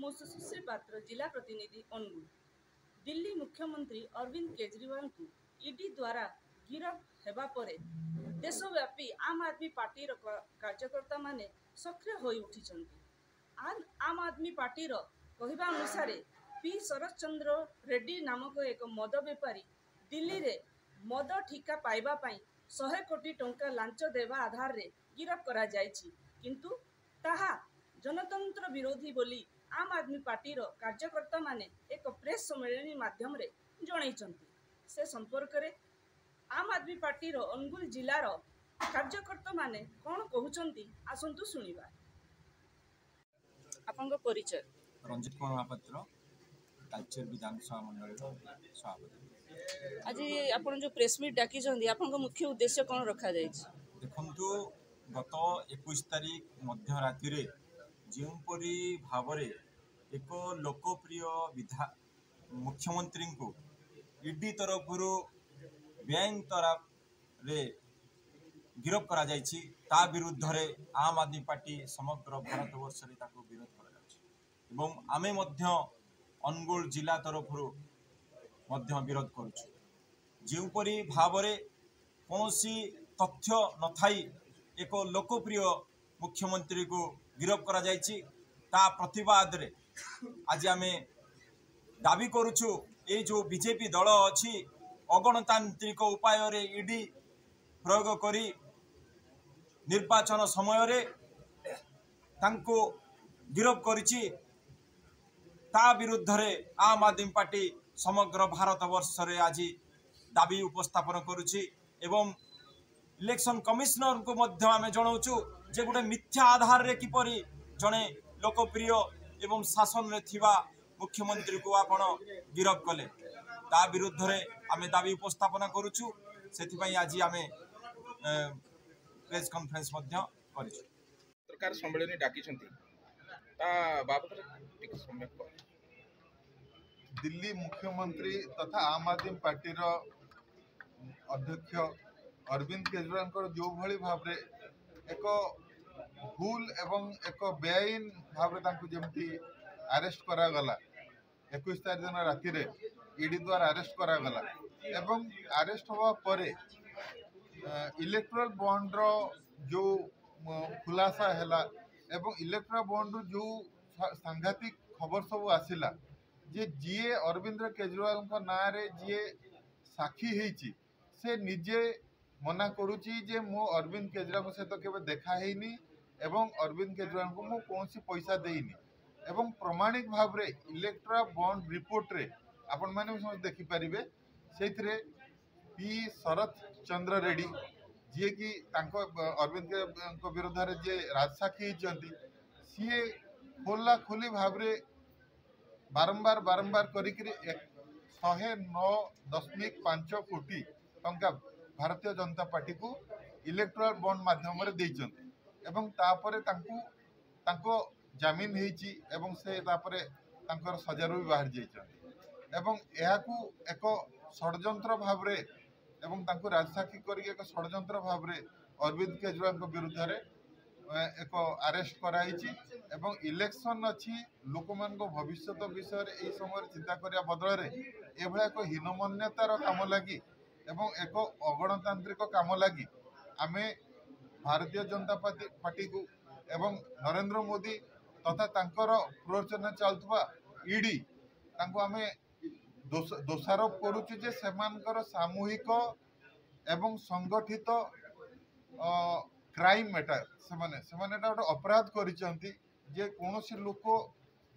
ମୁଁ ସୁଶ୍ରୀ ପାତ୍ର जिला प्रतिनिधि अनुगुल। दिल्ली मुख्यमंत्री अरविंद केजरीवाल को ईडी द्वारा गिरफ हेबा परे देशव्यापी आम आदमी पार्टी कार्यकर्ता माने सक्रिय होई उठिछन्ति। आम आदमी पार्टी कहवा अनुसार पी शरद चंद्र रेड्डी नामक एक मद बेपारी दिल्ली रे मद ठिका पाइबा पई 100 कोटी टंका लांच देवा आधार रे गिरफ करा जायछि, किंतु ताहा जनतंत्र विरोधी बोली आम आदमी पार्टी कार्यकर्ता माने एक प्रेस सम्मेलन माध्यम रे जणाइछन्ति। से संपर्क रे आम आदमी पार्टी अनुगुल जिलार कार्यकर्ता माने कोन कहउछन्ति आसंतु सुनिबा। आपनका परिचय? रंजित कुमार महापात्र, तालचेर विधानसभा मंडल सभापति। आज आपन जो प्रेस मीट डाकी छन्ति आपनका मुख्य उद्देश्य कोन रखा जायछि? देखंतु गत 21 तारिख मध्य राति रे जोपरी भाव एक लोकप्रिय मुख्यमंत्री को ईडी तरफ बैंक तरफ रे गिरफ करा जायछि, ता विरुद्ध रे आम आदमी पार्टी समग्र भारत वर्ष रे ताको विरोध करा जायछि एवं आमे मध्य अनुगुल जिला तरफ मध्य विरोध करूछु। जोपरी भाव रे कोनोसी तथ्य न थाई एक लोकप्रिय मुख्यमंत्री को गिरफ करा जायछि, ता प्रतिवाद रे आज आमे दाबी करूछु ए जो बीजेपी दल अछि अगणतांत्रिक उपाय रे ईडी प्रयोग करी निर्वाचन समय रे तांको गिरफ करिछि, ता विरुद्ध रे आम आदमी पार्टी समग्र भारत वर्ष रे आज दाबी उपस्थापन करुछि एवं इलेक्शन कमिश्नर को मध्य आमे जणाउछु जे गोटे मिथ्या आधार रे किपरि जणे लोकप्रिय एवं शासन रे थिबा मुख्यमंत्री को आपण गिरफ कले, ता विरुद्ध रे आमे दाबी उपस्थापन करुछु। सेथि पई आज आमे प्रेस कॉन्फ्रेंस मध्य करिछु। सरकार सम्मेलन डाकी छथि ता बाबत टिक समय को दिल्ली मुख्यमंत्री तथा आम आदमी पार्टी रो अध्यक्ष अरविंद केजरीवाल जो भली भाव एक भूल एवं एक बेआईन भाव जमती अरेस्ट करा गला 21 तारिख दिन राति रे ईडी द्वारा अरेस्ट करा गला एवं अरेस्ट होवा परे इलेक्ट्रल बॉन्ड रो जो खुलासा हैला एवं इलेक्ट्रल बॉन्ड रो जो सांघातिक खबर सब आसिला जे जीए अरविंद केजरीवाल का ना रे जीए साक्षी हेची से निजे मना करुची जे मो अरविंद केजरीवाल सहित केबे देखा हेनी एवं अरविंद केजरीवाल को मो कौनसी पैसा देनी एवं प्रमाणिक भाव रे इलेक्ट्रा बॉन्ड रिपोर्ट रे आपण माने समझ देखि परिबे सेथिरे पी शरद चंद्र रेड्डी जे कि तांको अरविंद के विरुद्ध रे जे राजसाक्षी चंती सीए खोला खोली भाव रे बारंबार करिकरी 109.5 कोटी टंका भारतीय जनता पार्टी को इलेक्ट्रल बॉन्ड माध्यम रे देइचंती एवं तापरे तांको जमीन हेची एवं से तापरे तांकर सजारू भी बाहर जाइचंती एवं एहाकू एक षडयंत्र भाव रे एवं तांको राजसाक्षी करी एक षडयंत्र भाव रे अरविंद केजरीवाल को विरुद्ध रे एक अरेस्ट कराइछि एवं इलेक्शन अछि लोक मान को भविष्य विषय रे ए समय चिंता करिया बदल रे एभला एक हीनमान्यतार काम लगी एवं एक अगणतांत्रिक काम लगी आमे भारतीय जनता पार्टी को एवं नरेंद्र मोदी तथा तांकर प्ररोचना चलुवा ईडी तांको आमे दोषारोप करुचु जे सेमानकर सामूहिक एवं संगठित क्राइम मैटर सेमाने गोटे अपराध करिसेंती जे कोनोसी लोक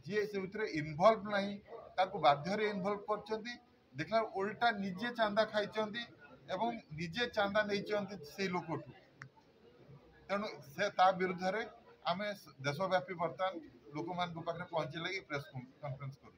जे से भितरे इन्वॉल्व नहीं ताको बाध्य रे इन्वॉल्व करचंती देखला उल्टा निजे चांदा खाइचंती एवं निजे चांदा नैचंती से लोकठू तेणु से ता विरुद्ध रे आमे देशव्यापी बर्तमान लोक मान को पाखरे पहुंचे लगी प्रेस कॉन्फ्रेंस करू।